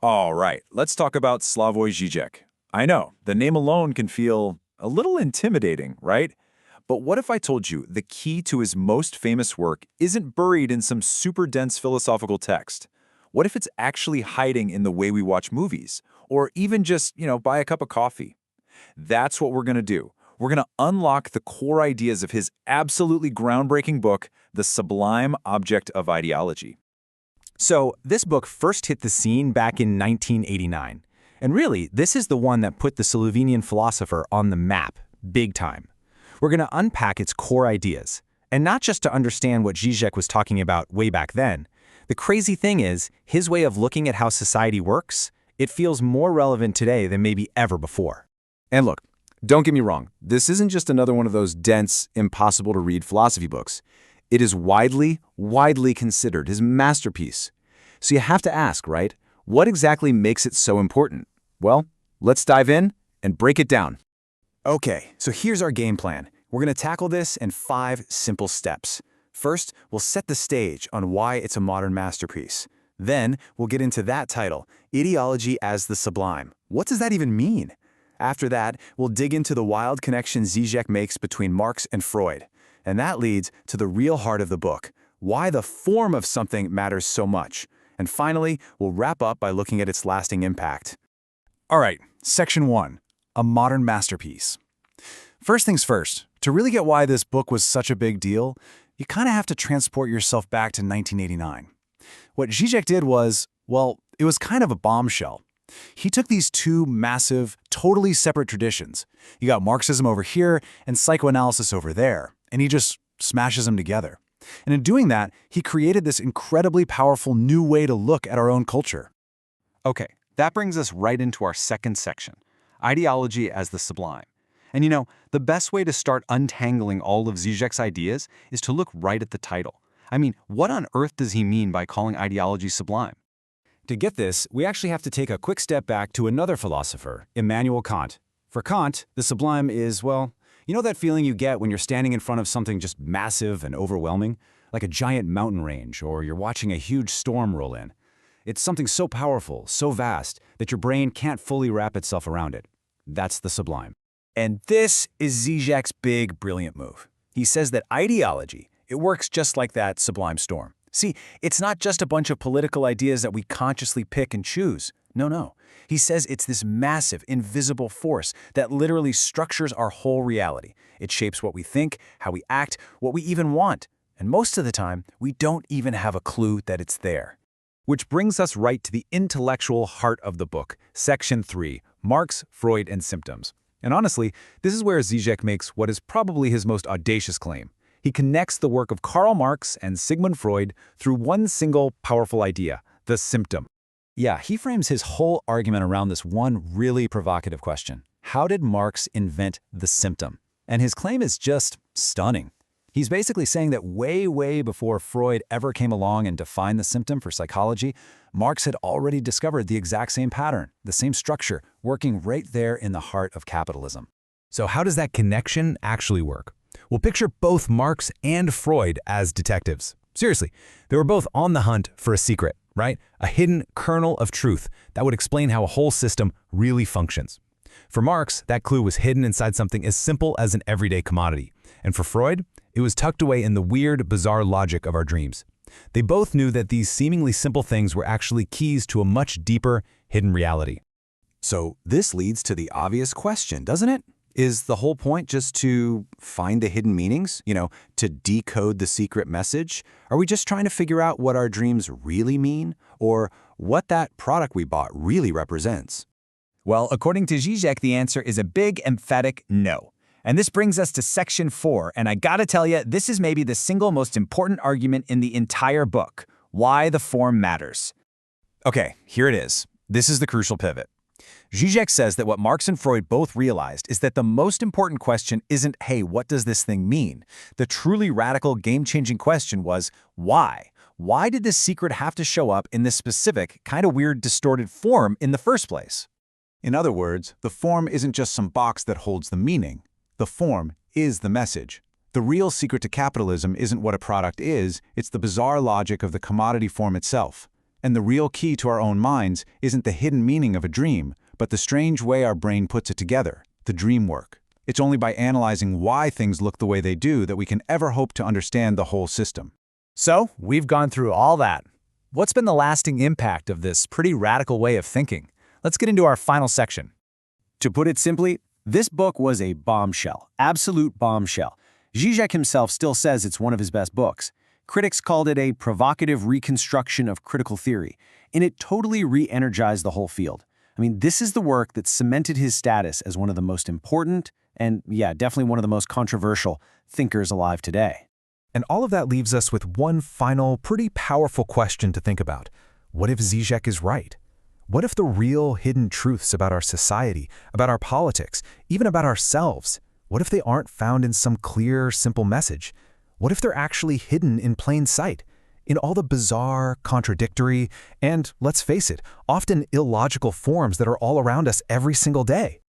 All right, let's talk about Slavoj Žižek. I know, the name alone can feel a little intimidating, right? But what if I told you the key to his most famous work isn't buried in some super dense philosophical text? What if it's actually hiding in the way we watch movies? Or even just, buy a cup of coffee? That's what we're going to do. We're going to unlock the core ideas of his absolutely groundbreaking book, The Sublime Object of Ideology. So, this book first hit the scene back in 1989. And really, this is the one that put the Slovenian philosopher on the map, big time. We're going to unpack its core ideas. And not just to understand what Žižek was talking about way back then. The crazy thing is, his way of looking at how society works, it feels more relevant today than maybe ever before. And look, don't get me wrong, this isn't just another one of those dense, impossible-to-read philosophy books. It is widely considered his masterpiece. So you have to ask, right? What exactly makes it so important? Well, let's dive in and break it down. Okay, so here's our game plan. We're going to tackle this in 5 simple steps. First, we'll set the stage on why it's a modern masterpiece. Then, we'll get into that title, Ideology as the Sublime. What does that even mean? After that, we'll dig into the wild connection Žižek makes between Marx and Freud. And that leads to the real heart of the book, why the form of something matters so much. And finally, we'll wrap up by looking at its lasting impact. All right, Section 1, a modern masterpiece. First things first, to really get why this book was such a big deal, you kind of have to transport yourself back to 1989. What Žižek did was, well, it was kind of a bombshell. He took these two massive, totally separate traditions. You got Marxism over here and psychoanalysis over there, and he just smashes them together. And in doing that, he created this incredibly powerful new way to look at our own culture. Okay, that brings us right into our second section, ideology as the sublime. And the best way to start untangling all of Žižek's ideas is to look right at the title. I mean, what on earth does he mean by calling ideology sublime? To get this, we actually have to take a quick step back to another philosopher, Immanuel Kant. For Kant, the sublime is, well, you know that feeling you get when you're standing in front of something just massive and overwhelming? Like a giant mountain range, or you're watching a huge storm roll in. It's something so powerful, so vast, that your brain can't fully wrap itself around it. That's the sublime. And this is Žižek's big, brilliant move. He says that ideology, it works just like that sublime storm. See, it's not just a bunch of political ideas that we consciously pick and choose. No. He says it's this massive, invisible force that literally structures our whole reality. It shapes what we think, how we act, what we even want. And most of the time, we don't even have a clue that it's there. Which brings us right to the intellectual heart of the book, Section 3, Marx, Freud, and Symptoms. And honestly, this is where Žižek makes what is probably his most audacious claim. He connects the work of Karl Marx and Sigmund Freud through one single powerful idea, the symptom. Yeah, he frames his whole argument around this one really provocative question. How did Marx invent the symptom? And his claim is just stunning. He's basically saying that way before Freud ever came along and defined the symptom for psychology, Marx had already discovered the exact same pattern, the same structure, working right there in the heart of capitalism. So how does that connection actually work? Well, picture both Marx and Freud as detectives. Seriously, they were both on the hunt for a secret, right? A hidden kernel of truth that would explain how a whole system really functions. For Marx, that clue was hidden inside something as simple as an everyday commodity. And for Freud, it was tucked away in the weird, bizarre logic of our dreams. They both knew that these seemingly simple things were actually keys to a much deeper, hidden reality. So this leads to the obvious question, doesn't it? Is the whole point just to find the hidden meanings? To decode the secret message? Are we just trying to figure out what our dreams really mean? Or what that product we bought really represents? Well, according to Žižek, the answer is a big, emphatic no. And this brings us to Section 4, and I gotta tell you, this is maybe the single most important argument in the entire book, why the form matters. Okay, here it is. This is the crucial pivot. Žižek says that what Marx and Freud both realized is that the most important question isn't, hey, what does this thing mean? The truly radical, game-changing question was, why? Why did this secret have to show up in this specific, kind of weird, distorted form in the first place? In other words, the form isn't just some box that holds the meaning. The form is the message. The real secret to capitalism isn't what a product is, it's the bizarre logic of the commodity form itself. And the real key to our own minds isn't the hidden meaning of a dream, but the strange way our brain puts it together, the dream work. It's only by analyzing why things look the way they do that we can ever hope to understand the whole system. So, we've gone through all that. What's been the lasting impact of this pretty radical way of thinking? Let's get into our final section. To put it simply, this book was a bombshell, absolute bombshell. Žižek himself still says it's one of his best books. Critics called it a provocative reconstruction of critical theory, and it totally re-energized the whole field. I mean, this is the work that cemented his status as one of the most important and, yeah, definitely one of the most controversial thinkers alive today. And all of that leaves us with one final, pretty powerful question to think about. What if Žižek is right? What if the real hidden truths about our society, about our politics, even about ourselves, what if they aren't found in some clear, simple message? What if they're actually hidden in plain sight, in all the bizarre, contradictory, and, let's face it, often illogical forms that are all around us every single day?